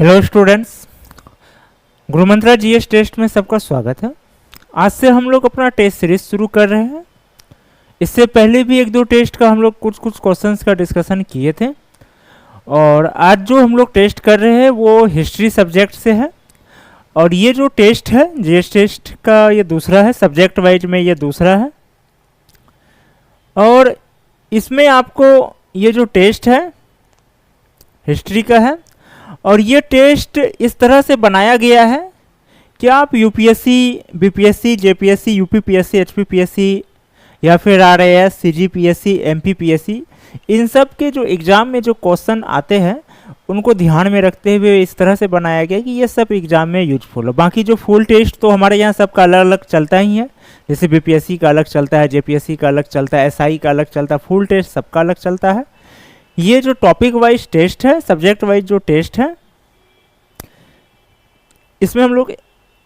Hello students, गुरुमंत्रा GS test में सबका स्वागत है। आज से हम लोग अपना टेस्ट सीरीज शुरू कर रहे हैं। इससे पहले भी एक दो टेस्ट का हम लोग कुछ क्वेश्चंस का डिस्कशन किए थे और आज जो हम लोग टेस्ट कर रहे हैं वो हिस्ट्री सब्जेक्ट से है। और ये जो टेस्ट है जीएस टेस्ट का ये दूसरा है, सब्जेक्ट वाइज में ये दूसरा है। और इसमें आपको ये जो टेस्ट है हिस्ट्री का है और ये टेस्ट इस तरह से बनाया गया है कि आप UPSC, BPSC, JPSC, UPPSC, HPPSC या फिर आरएएस, सीजीपीएससी, एमपीपीएससी, इन सब के जो एग्ज़ाम में जो क्वेश्चन आते हैं उनको ध्यान में रखते हुए इस तरह से बनाया गया कि ये सब एग्ज़ाम में यूजफुल हो। बाकी जो फुल टेस्ट तो हमारे यहाँ सबका अलग अलग चलता ही है, जैसे बीपीएससी का अलग चलता है, जेपीएससी का अलग चलता है, एसआई का अलग चलता है, फुल टेस्ट सबका अलग चलता है। ये जो टॉपिक वाइज टेस्ट है, सब्जेक्ट वाइज जो टेस्ट है, इसमें हम लोग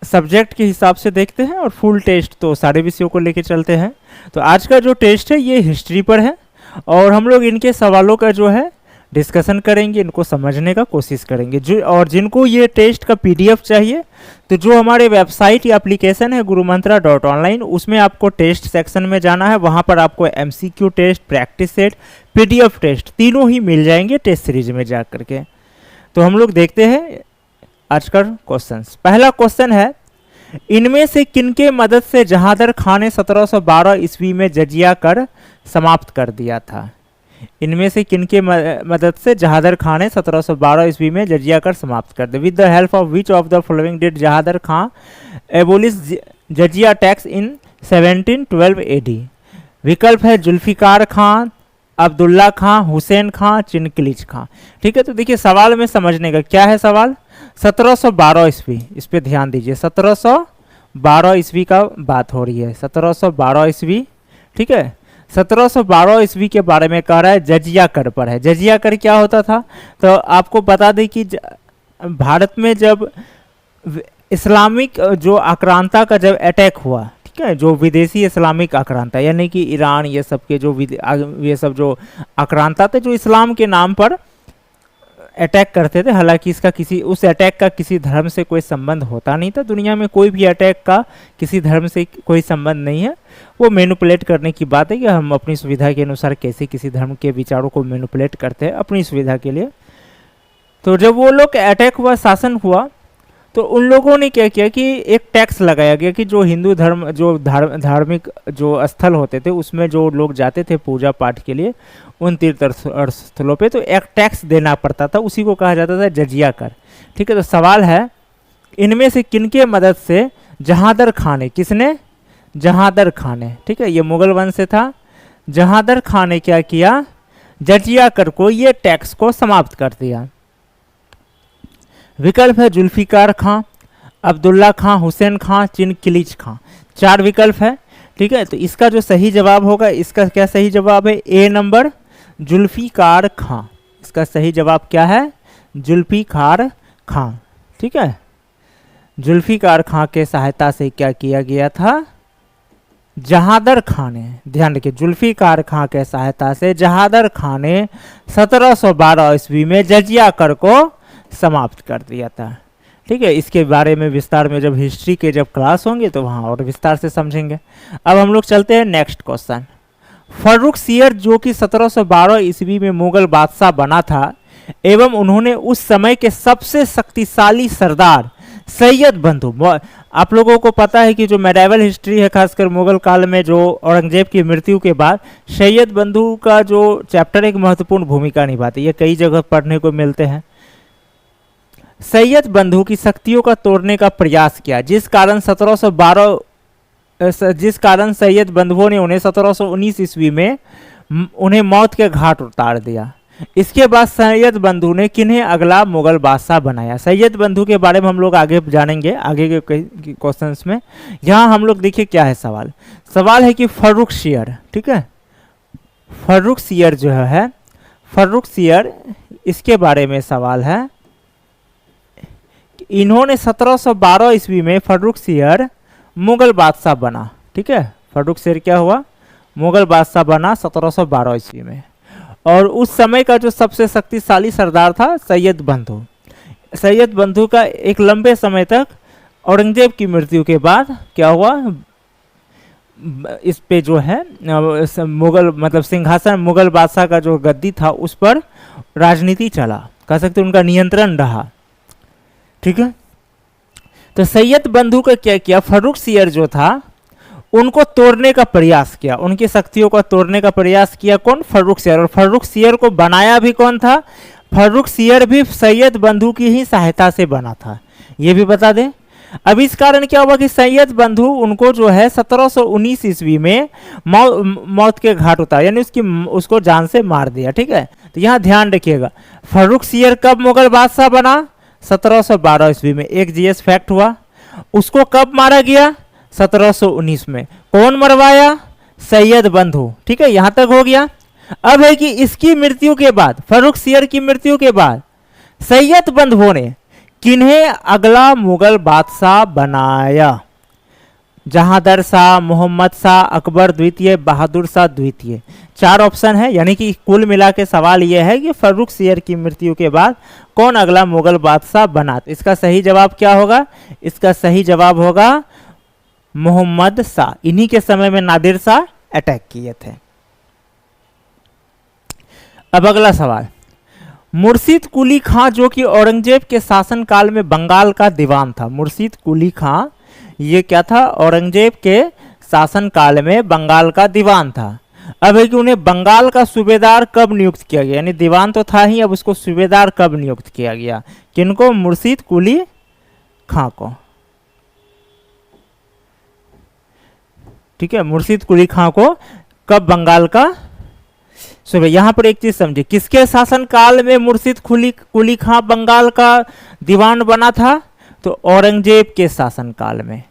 सब्जेक्ट के हिसाब से देखते हैं और फुल टेस्ट तो सारे विषयों को लेके चलते हैं। तो आज का जो टेस्ट है ये हिस्ट्री पर है और हम लोग इनके सवालों का जो है डिस्कशन करेंगे, इनको समझने का कोशिश करेंगे। और जिनको ये टेस्ट का पीडीएफ चाहिए तो जो हमारे वेबसाइट या एप्लीकेशन है gurumantra.online, उसमें आपको टेस्ट सेक्शन में जाना है। वहाँ पर आपको MCQ test, practice set, PDF test तीनों ही मिल जाएंगे टेस्ट सीरीज में जा करके। तो हम लोग देखते हैं आज का क्वेश्चंस। पहला क्वेश्चन है, इनमें से किनके मदद से जहादर खान ने 1712 ईस्वी में जजिया कर समाप्त कर दिया था? इनमें से किनके मदद से जहादर खान ने 1712 ईस्वी में जजिया कर समाप्त कर दिया? With the help of which of the following did Jahandar Khan abolish jizya tax in 1712 AD? विकल्प है जुल्फिकार खान, अब्दुल्ला खां, हुसैन खां, चिनकिलिच खां। ठीक है, तो देखिए सवाल में समझने का क्या है। सवाल 1712 ईस्वी, इस पे ध्यान दीजिए। 1712 ईस्वी का बात हो रही है, 1712 ईस्वी। ठीक है, 1712 ईस्वी के बारे में कह रहा है, जजिया कर पर है। जजिया कर क्या होता था तो आपको बता दें कि भारत में जब इस्लामिक जो आक्रांता का जब अटैक हुआ, ठीक है, जो विदेशी इस्लामिक आक्रांता यानी कि ईरान, ये सब के जो ये सब जो आक्रांता थे जो इस्लाम के नाम पर अटैक करते थे। हालांकि इसका उस अटैक का किसी धर्म से कोई संबंध होता नहीं था। दुनिया में कोई भी अटैक का किसी धर्म से कोई संबंध नहीं है। वो मैनिपुलेट करने की बात है कि हम अपनी सुविधा के अनुसार कैसे किसी धर्म के विचारों को मैनिपुलेट करते हैं अपनी सुविधा के लिए। तो जब वो लोग अटैक हुआ, शासन हुआ, तो उन लोगों ने क्या किया कि एक टैक्स लगाया गया कि जो हिंदू धर्म, जो धार्मिक जो स्थल होते थे उसमें जो लोग जाते थे पूजा पाठ के लिए उन तीर्थ स्थलों पे, तो एक टैक्स देना पड़ता था, उसी को कहा जाता था जजिया कर। ठीक है, तो सवाल है, इनमें से किनके मदद से जहादर खान ने, किसने? जहादर खान ने। ठीक है, ये मुगल वंश से था। जहादर खान ने क्या किया? जजिया कर को, ये टैक्स को समाप्त कर दिया। विकल्प है जुल्फिकार खां, अब्दुल्ला खां, हुसैन खां, चिनकिलिच खां। 4 विकल्प है। ठीक है, तो इसका जो सही जवाब होगा, इसका क्या सही जवाब है? ए नंबर, जुल्फिकार खां। इसका सही जवाब क्या है? जुल्फिकार खां। ठीक है, जुल्फिकार खां के सहायता से क्या किया गया था? जहादर खान ने, ध्यान रखिए, जुल्फिकार खां के सहायता से जहादर खान ने 1712 ईस्वी में जजिया कर को समाप्त कर दिया था। ठीक है, इसके बारे में विस्तार में जब हिस्ट्री के जब क्लास होंगे तो वहाँ और विस्तार से समझेंगे। अब हम लोग चलते हैं नेक्स्ट क्वेश्चन। फर्रुखसियर जो कि 1712 ईस्वी में मुगल बादशाह बना था एवं उन्होंने उस समय के सबसे शक्तिशाली सरदार सैयद बंधु, आप लोगों को पता है कि जो मेडाइवल हिस्ट्री है खासकर मुगल काल में, जो औरंगजेब की मृत्यु के बाद सैयद बंधु का जो चैप्टर एक महत्वपूर्ण भूमिका निभाते, ये कई जगह पढ़ने को मिलते हैं। सैयद बंधु की शक्तियों का तोड़ने का प्रयास किया, जिस कारण सैयद बंधुओं ने उन्हें 1719 ईस्वी में उन्हें मौत के घाट उतार दिया। इसके बाद सैयद बंधु ने किन्हें अगला मुगल बादशाह बनाया? सैयद बंधु के बारे में हम लोग आगे जानेंगे आगे के क्वेश्चंस में। यहाँ हम लोग देखिए क्या है सवाल। सवाल है कि फर्रुखसियर, ठीक है, फर्रुखसियर जो है, फर्रुखसियर, इसके बारे में सवाल है। इन्होंने 1712 ईस्वी में फर्रुखसियर मुगल बादशाह बना। ठीक है, फर्रुखसियर क्या हुआ? मुगल बादशाह बना 1712 ईस्वी में। और उस समय का जो सबसे शक्तिशाली सरदार था सैयद बंधु। सैयद बंधु का एक लंबे समय तक औरंगजेब की मृत्यु के बाद क्या हुआ, इस पे जो है मुगल मतलब सिंहासन, मुगल बादशाह का जो गद्दी था उस पर राजनीति चला, कह सकते उनका नियंत्रण रहा। ठीक है, तो सैयद बंधु का क्या किया, फर्रुख सियर जो था उनको तोड़ने का प्रयास किया, उनकी शक्तियों को तोड़ने का प्रयास किया। कौन? फर्रुख सियर। और फर्रुख सियर को बनाया भी कौन था? फर्रुख सियर भी सैयद बंधु की ही सहायता से बना था, ये भी बता दें। अब इस कारण क्या हुआ कि सैयद बंधु उनको जो है 1719 ईस्वी में मौत के घाट उतारा, यानी उसको जान से मार दिया। ठीक है, तो यहाँ ध्यान रखिएगा, फर्रुख सियर कब मुगल बादशाह बना? 1712 ईस्वी में। एक जीएस फैक्ट हुआ। उसको कब मारा गया? 1719 में। कौन मरवाया? सैयद बंधु। ठीक है, यहां तक हो गया। अब है कि इसकी मृत्यु के बाद, फर्रुख सियर की मृत्यु के बाद सैयद बंधु ने किन्हें अगला मुगल बादशाह बनाया? जहांदर शाह, मोहम्मद शाह, अकबर द्वितीय, बहादुर शाह द्वितीय। 4 ऑप्शन है, यानी कि कुल मिला के सवाल यह है कि फर्रुख सियर की मृत्यु के बाद कौन अगला मुगल बादशाह बना? इसका सही जवाब क्या होगा? इसका सही जवाब होगा मोहम्मद शाह। इन्हीं के समय में नादिर शाह अटैक किए थे। अब अगला सवाल, मुर्शिद कुली खां जो कि औरंगजेब के शासनकाल में बंगाल का दीवान था। मुर्शिद कुली खां ये क्या था? औरंगजेब के शासनकाल में बंगाल का दीवान था। अब है कि उन्हें बंगाल का सूबेदार कब नियुक्त किया गया? यानी दीवान तो था ही, अब उसको सूबेदार कब नियुक्त किया गया? किनको? मुर्शिद कुली खां को। ठीक है, मुर्शिद कुली खां को कब बंगाल का सूबे। यहां पर एक चीज समझिए, किसके शासनकाल में मुर्शिद कुली खां बंगाल का दीवान बना था? तो औरंगजेब के शासनकाल में,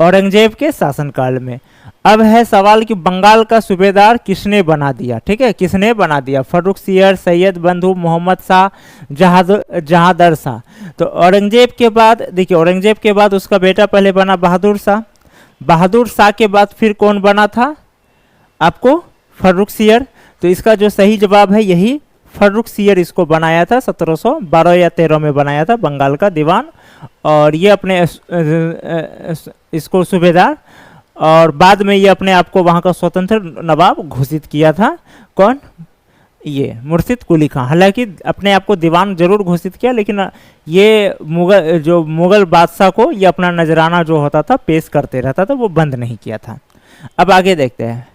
औरंगजेब के शासनकाल में। अब है सवाल कि बंगाल का सूबेदार किसने बना दिया? ठीक है, किसने बना दिया? फर्रुख सियर, सैयद बंधु, मोहम्मद शाह, जहांदर शाह। तो औरंगजेब के बाद देखिए, औरंगजेब के बाद उसका बेटा पहले बना बहादुर शाह। बहादुर शाह के बाद फिर कौन बना था आपको? फर्रुख सियर। तो इसका जो सही जवाब है यही फर्रुख सियर इसको बनाया था, 1712 या 13 में बनाया था बंगाल का दीवान। और ये अपने इसको सूबेदार, और बाद में ये अपने आप को वहाँ का स्वतंत्र नवाब घोषित किया था। कौन? ये मुर्शिद कुली खां। हालांकि अपने आप को दीवान जरूर घोषित किया, लेकिन ये मुगल बादशाह को ये अपना नजराना जो होता था पेश करते रहता था, वो बंद नहीं किया था। अब आगे देखते हैं,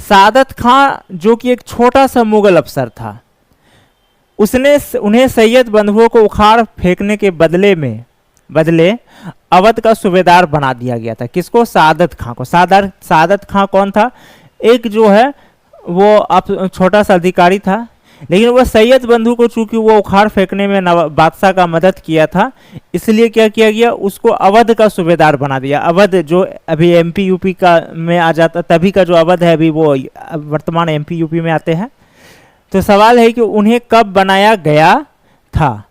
सादत खां जो कि एक छोटा सा मुगल अफसर था, उसने उन्हें सैयद बंधुओं को उखाड़ फेंकने के बदले अवध का सूबेदार बना दिया गया था। किसको? सादत खां को। सादत खां कौन था? एक जो है वो आप छोटा सा अधिकारी था, लेकिन वह सैयद बंधु को चूंकि वो उखाड़ फेंकने में बादशाह का मदद किया था, इसलिए क्या किया गया, उसको अवध का सूबेदार बना दिया। अवध जो अभी एमपी यूपी का में आ जाता, तभी का जो अवध है अभी वो वर्तमान एमपी यूपी में आते हैं। तो सवाल है कि उन्हें कब बनाया गया था?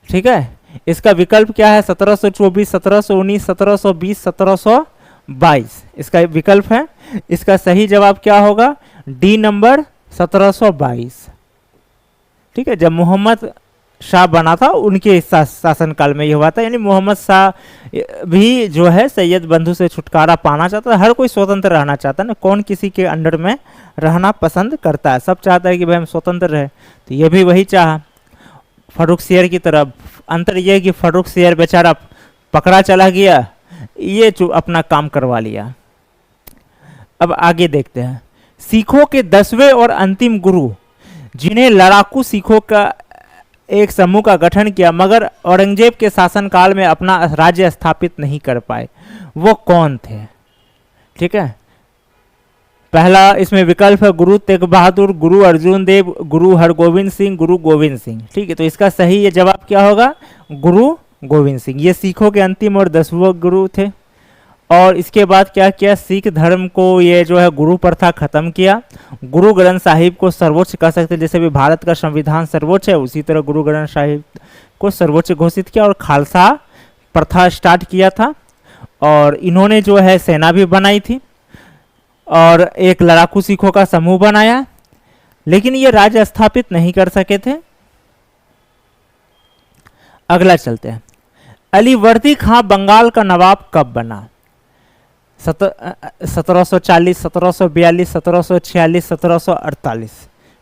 ठीक है, इसका विकल्प क्या है? 1724, 1719, 1720, 1722 इसका विकल्प है। इसका सही जवाब क्या होगा? D number 1722। ठीक है, जब मोहम्मद शाह बना था उनके शासनकाल में ये हुआ था। यानी मोहम्मद शाह भी जो है सैयद बंधु से छुटकारा पाना चाहता है। हर कोई स्वतंत्र रहना चाहता है ना, कौन किसी के अंडर में रहना पसंद करता है? सब चाहता है कि भाई हम स्वतंत्र रहे, तो ये भी वही चाहा फर्रुख सियर की तरफ। अंतर यह है कि फर्रुख सियर बेचारा पकड़ा चला गया, ये अपना काम करवा लिया। अब आगे देखते हैं, सिखों के 10वें और अंतिम गुरु जिन्हें लड़ाकू सिखों का एक समूह का गठन किया मगर औरंगजेब के शासनकाल में अपना राज्य स्थापित नहीं कर पाए, वो कौन थे? ठीक है, पहला इसमें विकल्प है गुरु तेग बहादुर, गुरु अर्जुन देव, गुरु हरगोविंद सिंह, गुरु गोविंद सिंह। ठीक है, तो इसका सही ये जवाब क्या होगा? गुरु गोविंद सिंह। ये सिखों के अंतिम और 10वें गुरु थे। और इसके बाद क्या किया? सिख धर्म को ये जो है गुरु प्रथा खत्म किया। गुरु ग्रंथ साहिब को सर्वोच्च कह सकते हैं, जैसे भी भारत का संविधान सर्वोच्च है उसी तरह गुरु ग्रंथ साहिब को सर्वोच्च घोषित किया और खालसा प्रथा स्टार्ट किया था। और इन्होंने जो है सेना भी बनाई थी और एक लड़ाकू सिखों का समूह बनाया, लेकिन ये राज्य स्थापित नहीं कर सके थे। अगला चलते हैं, अलीवर्दी खां बंगाल का नवाब कब बना? 1740, 1742, 1746, 1748।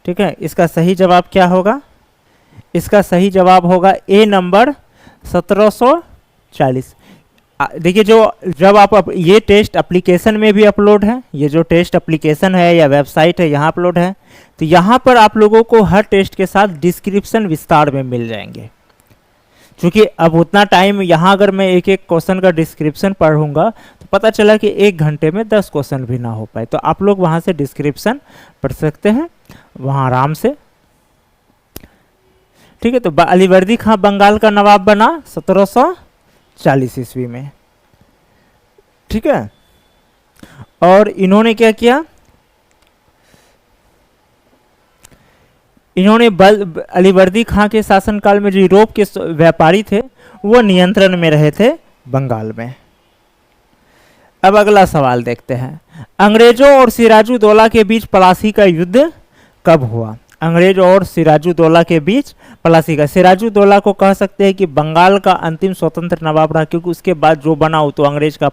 ठीक है, इसका सही जवाब क्या होगा? इसका सही जवाब होगा ए नंबर 1740। देखिए, जब आप ये टेस्ट एप्लीकेशन में भी अपलोड है, ये जो टेस्ट एप्लीकेशन है या वेबसाइट है यहाँ अपलोड है, तो यहाँ पर आप लोगों को हर टेस्ट के साथ डिस्क्रिप्शन विस्तार में मिल जाएंगे। क्योंकि अब उतना टाइम यहाँ अगर मैं एक एक क्वेश्चन का डिस्क्रिप्शन पढ़ूंगा तो पता चला कि 1 घंटे में 10 क्वेश्चन भी ना हो पाए, तो आप लोग वहाँ से डिस्क्रिप्शन पढ़ सकते हैं वहाँ आराम से। ठीक है, तो अलीवर्दी खां बंगाल का नवाब बना 1740 ईस्वी में। ठीक है, और इन्होंने क्या किया? इन्होंने अलीवर्दी खां के शासनकाल में जो यूरोप के व्यापारी थे वो नियंत्रण में रहे थे बंगाल में। अब अगला सवाल देखते हैं, अंग्रेजों और सिराजुद्दौला के बीच प्लासी का युद्ध कब हुआ? अंग्रेज और सिराजुद्दौला के बीच प्लासी का, सिराजुद्दौला को कह सकते हैं कि बंगाल का अंतिम स्वतंत्र नवाब रहा, क्योंकि उसके बाद जो बना हो तो अंग्रेज का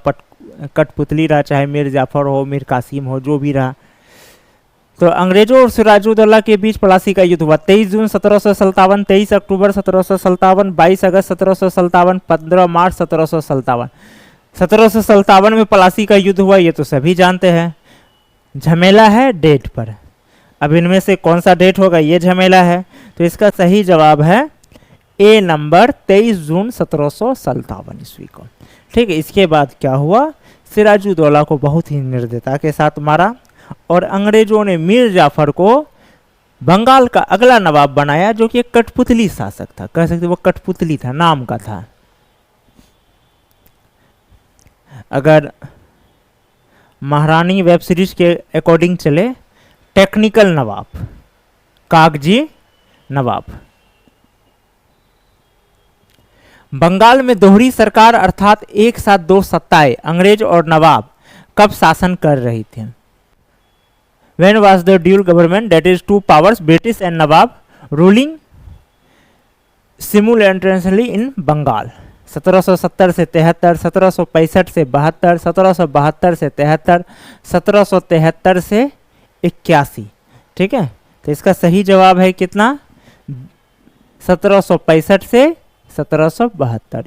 कठपुतली रहा, चाहे मीर जाफर हो, मीर कासिम हो, जो भी रहा। तो अंग्रेजों और सिराजुद्दौला के बीच प्लासी का युद्ध हुआ 23 जून 1757, 23 अक्टूबर 1757, 22 अगस्त 1757, 15 मार्च 1757। 1757 में प्लासी का युद्ध हुआ, ये तो सभी जानते हैं। झमेला है डेट पर, अब इनमें से कौन सा डेट होगा, ये झमेला है। तो इसका सही जवाब है ए नंबर 23 जून 1757 ईस्वी को। ठीक है, इसके बाद क्या हुआ? सिराजुद्दौला को बहुत ही निर्दयता के साथ मारा और अंग्रेजों ने मीर जाफर को बंगाल का अगला नवाब बनाया, जो कि एक कठपुतली शासक था, कह सकते वो कठपुतली था, नाम का था। अगर महारानी वेब सीरीज के अकॉर्डिंग चले, टेक्निकल नवाब, कागजी नवाब। बंगाल में दोहरी सरकार अर्थात एक साथ दो सत्ताएं, अंग्रेज और नवाब, कब शासन कर रही थी? When was the dual government, that is two powers, British and Nawab, ruling simultaneously in Bengal? 1770 से 73, 1765 से 72, 1772 से 73, 1773 से 81। ठीक है, तो इसका सही जवाब है कितना? 1765 से 1772।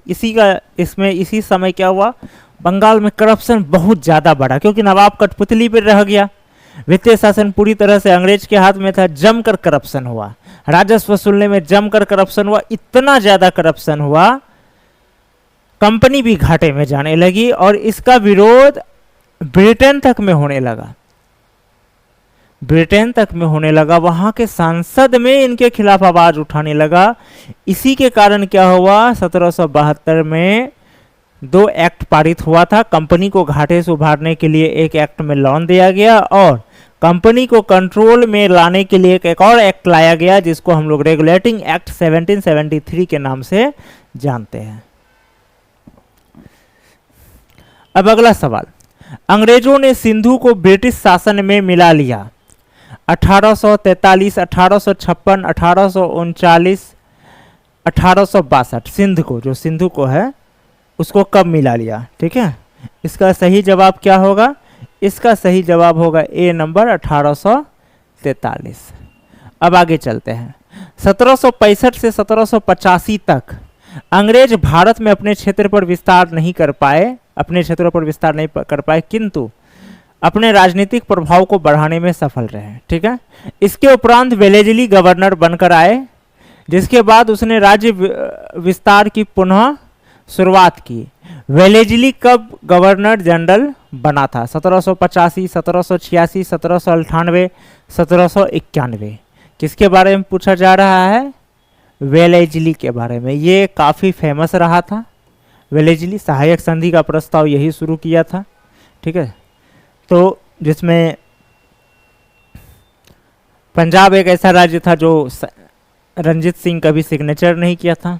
इसी समय क्या हुआ? बंगाल में करप्शन बहुत ज्यादा बढ़ा, क्योंकि नवाब कठपुतली पर रह गया, वित्तीय शासन पूरी तरह से अंग्रेज के हाथ में था, जमकर करप्शन हुआ, राजस्व वसूलने में जमकर करप्शन हुआ, इतना ज्यादा करप्शन हुआ कंपनी भी घाटे में जाने लगी और इसका विरोध ब्रिटेन तक में होने लगा। ब्रिटेन तक में होने लगा, वहां के संसद में इनके खिलाफ आवाज उठाने लगा। इसी के कारण क्या हुआ? 1772 में 2 एक्ट पारित हुआ था। कंपनी को घाटे से उभारने के लिए एक एक्ट में लोन दिया गया और कंपनी को कंट्रोल में लाने के लिए एक और एक्ट लाया गया, जिसको हम लोग रेगुलेटिंग एक्ट 1773 के नाम से जानते हैं। अब अगला सवाल, अंग्रेजों ने सिंधु को ब्रिटिश शासन में मिला लिया 1843, 1856, 1839, 1862। सिंधु को है उसको कब मिला लिया? ठीक है, इसका सही जवाब क्या होगा? इसका सही जवाब होगा ए नंबर 1843। अब आगे चलते हैं, 1765 से 1785 तक अंग्रेज भारत में अपने क्षेत्र पर विस्तार नहीं कर पाए, किंतु अपने राजनीतिक प्रभाव को बढ़ाने में सफल रहे। ठीक है, इसके उपरांत वेलेजली गवर्नर बनकर आए, जिसके बाद उसने राज्य विस्तार की पुनः शुरुआत की। वेलेजली कब गवर्नर जनरल बना था? 1785, 1786, 1798, 1791। किसके बारे में पूछा जा रहा है? वेलेजली के बारे में। ये काफी फेमस रहा था। वेलेजली सहायक संधि का प्रस्ताव यही शुरू किया था। ठीक है, तो जिसमें पंजाब एक ऐसा राज्य था जो रंजीत सिंह कभी सिग्नेचर नहीं किया था,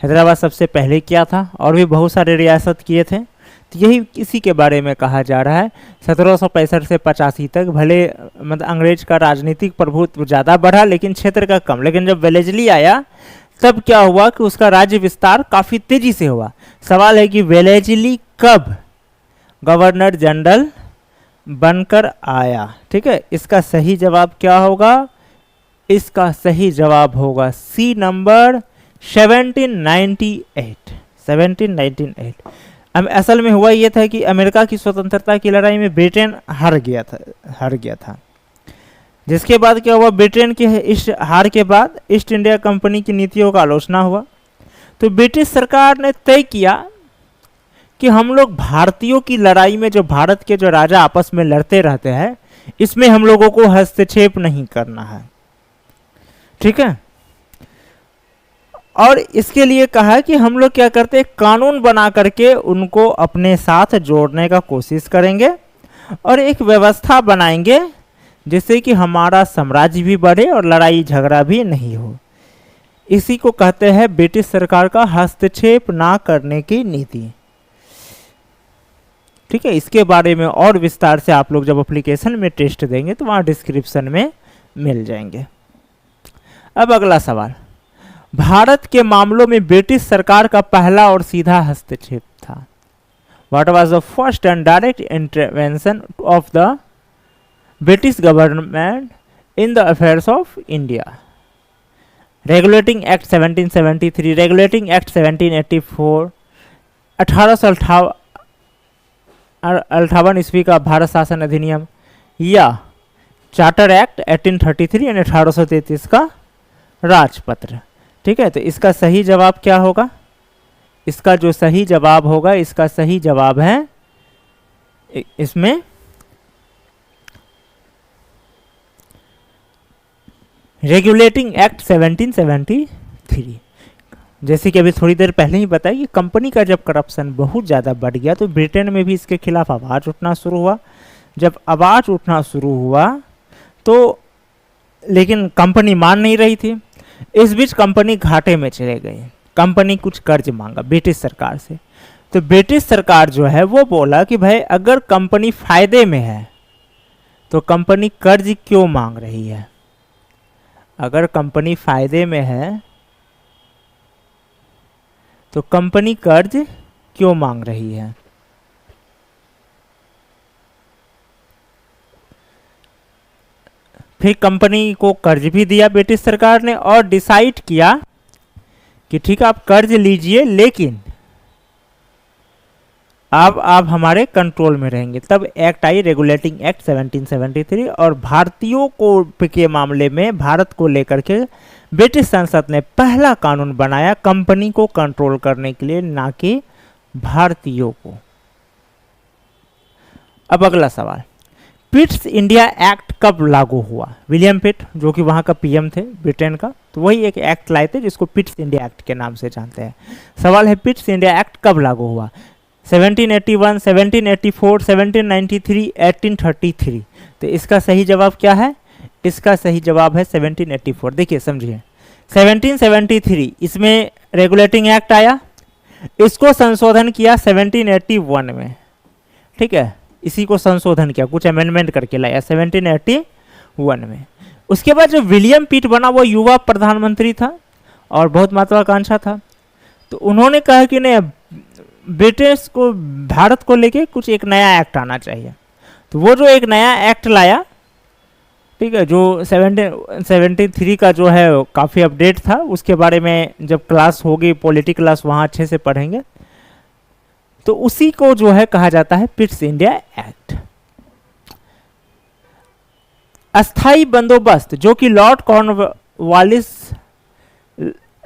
हैदराबाद सबसे पहले किया था और भी बहुत सारे रियासत किए थे। तो यही इसी के बारे में कहा जा रहा है। 1765 से 85 तक भले मतलब अंग्रेज का राजनीतिक प्रभुत्व ज़्यादा बढ़ा लेकिन क्षेत्र का कम। लेकिन जब वेलेजली आया तब क्या हुआ कि उसका राज्य विस्तार काफी तेजी से हुआ। सवाल है कि वेलेस्ली कब गवर्नर जनरल बनकर आया। ठीक है, इसका सही जवाब क्या होगा? इसका सही जवाब होगा सी नंबर 1798। 1798। अब असल में हुआ ये था कि अमेरिका की स्वतंत्रता की लड़ाई में ब्रिटेन हार गया था। जिसके बाद क्या हुआ, ब्रिटेन के इस हार के बाद ईस्ट इंडिया कंपनी की नीतियों का आलोचना हुआ। तो ब्रिटिश सरकार ने तय किया कि हम लोग भारतीयों की लड़ाई में, जो भारत के जो राजा आपस में लड़ते रहते हैं, इसमें हम लोगों को हस्तक्षेप नहीं करना है। ठीक है, और इसके लिए कहा कि हम लोग क्या करते हैं, कानून बना करके उनको अपने साथ जोड़ने का कोशिश करेंगे और एक व्यवस्था बनाएंगे जिससे कि हमारा साम्राज्य भी बढ़े और लड़ाई झगड़ा भी नहीं हो। इसी को कहते हैं ब्रिटिश सरकार का हस्तक्षेप ना करने की नीति। ठीक है, इसके बारे में और विस्तार से आप लोग जब एप्लीकेशन में टेस्ट देंगे तो वहाँ डिस्क्रिप्शन में मिल जाएंगे। अब अगला सवाल, भारत के मामलों में ब्रिटिश सरकार का पहला और सीधा हस्तक्षेप था। What was the first and direct intervention of the British government in the affairs of India? Regulating Act 1773, Regulating Act 1784, 1858 ईस्वी का भारत शासन अधिनियम, या चार्टर एक्ट 1833 और 1833 का राजपत्र। ठीक है, तो इसका सही जवाब क्या होगा? इसका जो सही जवाब होगा, इसका सही जवाब है इसमें रेगुलेटिंग एक्ट 1773। जैसे कि अभी थोड़ी देर पहले ही बताया कि कंपनी का जब करप्शन बहुत ज़्यादा बढ़ गया तो ब्रिटेन में भी इसके खिलाफ आवाज़ उठना शुरू हुआ। जब आवाज़ उठना शुरू हुआ तो लेकिन कंपनी मान नहीं रही थी। इस बीच कंपनी घाटे में चले गई। कंपनी कुछ कर्ज मांगा ब्रिटिश सरकार से, तो ब्रिटिश सरकार जो है वो बोला कि भाई अगर कंपनी फायदे में है तो कंपनी कर्ज क्यों मांग रही है? अगर कंपनी फायदे में है तो कंपनी कर्ज क्यों मांग रही है? फिर कंपनी को कर्ज भी दिया ब्रिटिश सरकार ने और डिसाइड किया कि ठीक है आप कर्ज लीजिए, लेकिन अब आप हमारे कंट्रोल में रहेंगे। तब एक्ट आई, रेगुलेटिंग एक्ट 1773, और भारतीयों को के मामले में भारत को लेकर के ब्रिटिश संसद ने पहला कानून बनाया कंपनी को कंट्रोल करने के लिए, ना कि भारतीयों को। अब अगला सवाल, पिट्स इंडिया एक्ट कब लागू हुआ? विलियम पिट जो कि वहाँ का पीएम थे ब्रिटेन का, तो वही एक एक्ट लाए थे जिसको पिट्स इंडिया एक्ट के नाम से जानते हैं। सवाल है पिट्स इंडिया एक्ट कब लागू हुआ? 1781, 1784, 1793, 1833। तो इसका सही जवाब क्या है? इसका सही जवाब है 1784। देखिए समझिए, 1773 इसमें रेगुलेटिंग एक्ट आया, इसको संशोधन किया 1781 में। ठीक है, इसी को संशोधन किया, कुछ अमेंडमेंट करके लाया 1781 में। उसके बाद जो विलियम पिट बना वो युवा प्रधानमंत्री था और बहुत महत्वाकांक्षा था, तो उन्होंने कहा कि नहीं ब्रिटिश को, भारत को लेके कुछ एक नया एक्ट आना चाहिए। तो वो जो एक नया एक्ट लाया, ठीक है, जो 1773 का जो है काफ़ी अपडेट था, उसके बारे में जब क्लास होगी पॉलिटी क्लास वहाँ अच्छे से पढ़ेंगे, तो उसी को जो है कहा जाता है पिट्स इंडिया एक्ट। अस्थाई बंदोबस्त जो कि लॉर्ड कॉर्नवालिस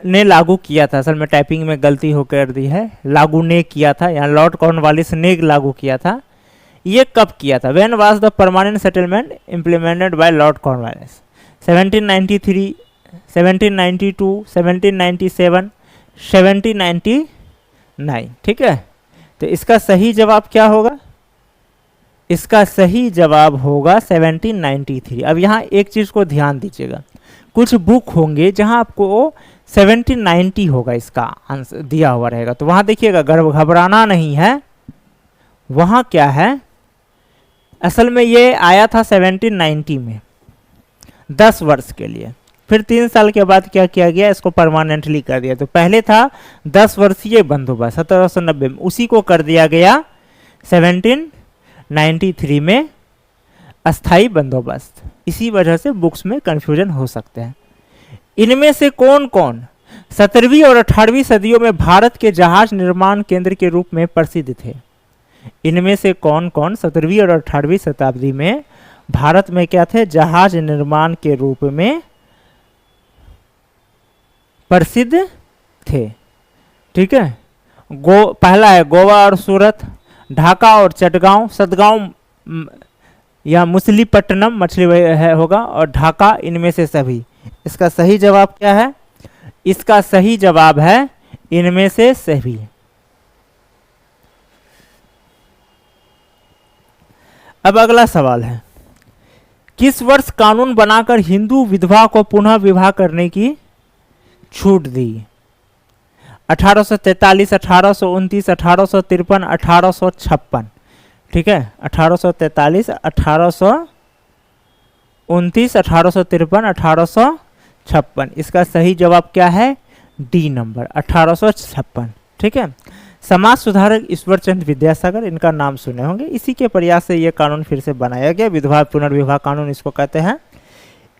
ने लागू किया था, असल में टाइपिंग में गलती होकर दी है, लागू ने किया था, यहाँ लॉर्ड कॉर्नवालिस ने लागू किया था। ये कब किया था? When was the permanent settlement implemented by Lord Cornwallis? 1793, 1792, 1797, 1799। ठीक है, तो इसका सही जवाब क्या होगा? इसका सही जवाब होगा 1793। अब यहाँ एक चीज़ को ध्यान दीजिएगा, कुछ बुक होंगे जहाँ आपको 1790 होगा इसका आंसर दिया हुआ रहेगा, तो वहाँ देखिएगा घबराना नहीं है। वहाँ क्या है, असल में ये आया था 1790 में 10 वर्ष के लिए, फिर 3 साल के बाद क्या किया गया, इसको परमानेंटली कर दिया। तो पहले था 10 वर्षीय बंदोबस्त 1790 में, उसी को कर दिया गया 1793 में अस्थाई बंदोबस्त। इसी वजह से बुक्स में कंफ्यूजन हो सकते हैं। इनमें से कौन कौन 17वीं और 18वीं सदियों में भारत के जहाज निर्माण केंद्र के रूप में प्रसिद्ध थे? इनमें से कौन कौन 17वीं और 18वीं शताब्दी में भारत में क्या थे, जहाज निर्माण के रूप में प्रसिद्ध थे? ठीक है, पहला है गोवा और सूरत, ढाका और चटगांव, सतगांव या मछलीपट्टनम मछली है होगा, और ढाका, इनमें से सभी। इसका सही जवाब क्या है? इसका सही जवाब है इनमें से सभी। अब अगला सवाल है, किस वर्ष कानून बनाकर हिंदू विधवा को पुनः विवाह करने की छूट दी? 1843, 1829, 1853, 1856। ठीक है, 1843, 1829, 1853, 1856। इसका सही जवाब क्या है? D number 1856। ठीक है, समाज सुधारक ईश्वरचंद्र विद्यासागर, इनका नाम सुने होंगे। इसी के प्रयास से यह कानून फिर से बनाया गया, विधवा पुनर्विवाह कानून इसको कहते हैं।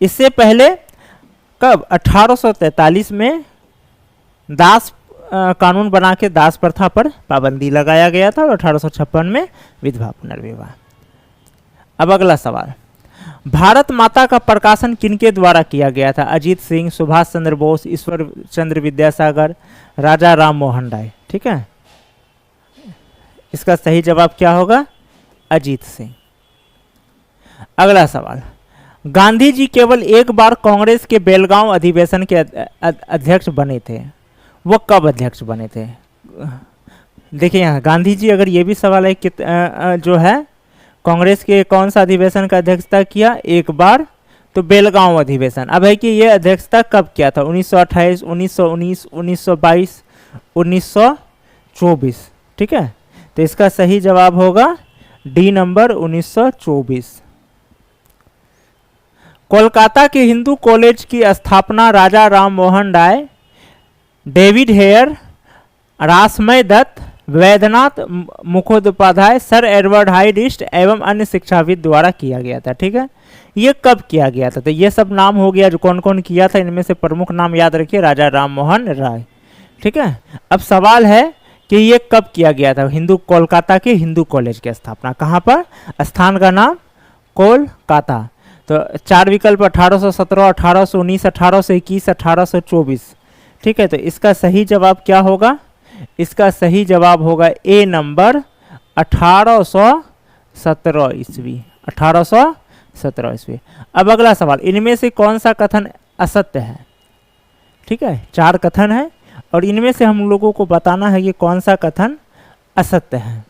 इससे पहले कब 1843 में दास कानून बना के दास प्रथा पर पाबंदी लगाया गया था, और 1856 में विधवा पुनर्विवाह। अब अगला सवाल, भारत माता का प्रकाशन किनके द्वारा किया गया था? अजीत सिंह, सुभाष चंद्र बोस, ईश्वर चंद्र विद्यासागर, राजा राम मोहन राय। ठीक है, इसका सही जवाब क्या होगा? अजीत सिंह। अगला सवाल, गांधी जी केवल एक बार कांग्रेस के बेलगांव अधिवेशन के अध्यक्ष बने थे, वो कब अध्यक्ष बने थे? देखिए यहाँ गांधी जी, अगर ये भी सवाल है कि जो है कांग्रेस के कौन सा अधिवेशन का अध्यक्षता किया? एक बार, तो बेलगांव अधिवेशन। अब है कि ये अध्यक्षता कब किया था? 1928, 1919, 1922, 1924। ठीक है, तो इसका सही जवाब होगा डी नंबर 1924। कोलकाता के हिंदू कॉलेज की स्थापना Raja Ram Mohan Roy, David Hare, Rasamay Dutt, Baidyanath Mukhopadhyay, sir Edward Hyde East एवं अन्य शिक्षाविद द्वारा किया गया था। ठीक है, ये कब किया गया था? तो ये सब नाम हो गया जो कौन कौन किया था, इनमें से प्रमुख नाम याद रखिए, राजा राम मोहन राय। ठीक है, अब सवाल है कि ये कब किया गया था? कोलकाता के हिंदू कॉलेज की स्थापना कहाँ पर? स्थान का नाम कोलकाता। तो 4 विकल्प 1817, 1819, 1821, 1824। ठीक है, तो इसका सही जवाब क्या होगा? इसका सही जवाब होगा ए नंबर 1817 ईस्वी। 1817 ईस्वी। अब अगला सवाल, इनमें से कौन सा कथन असत्य है? ठीक है, 4 कथन है और इनमें से हम लोगों को बताना है कि कौन सा कथन असत्य है।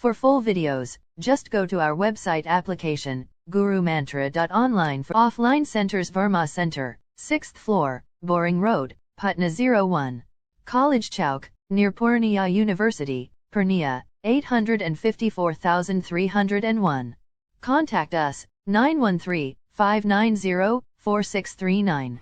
For full videos, just go to our website application, gurumantra.online for offline centers. Verma Center, 6th floor, Boring Road, Patna 01. College Chowk, near Purnia University, Purnia, 854301. Contact us, 913-590-4639.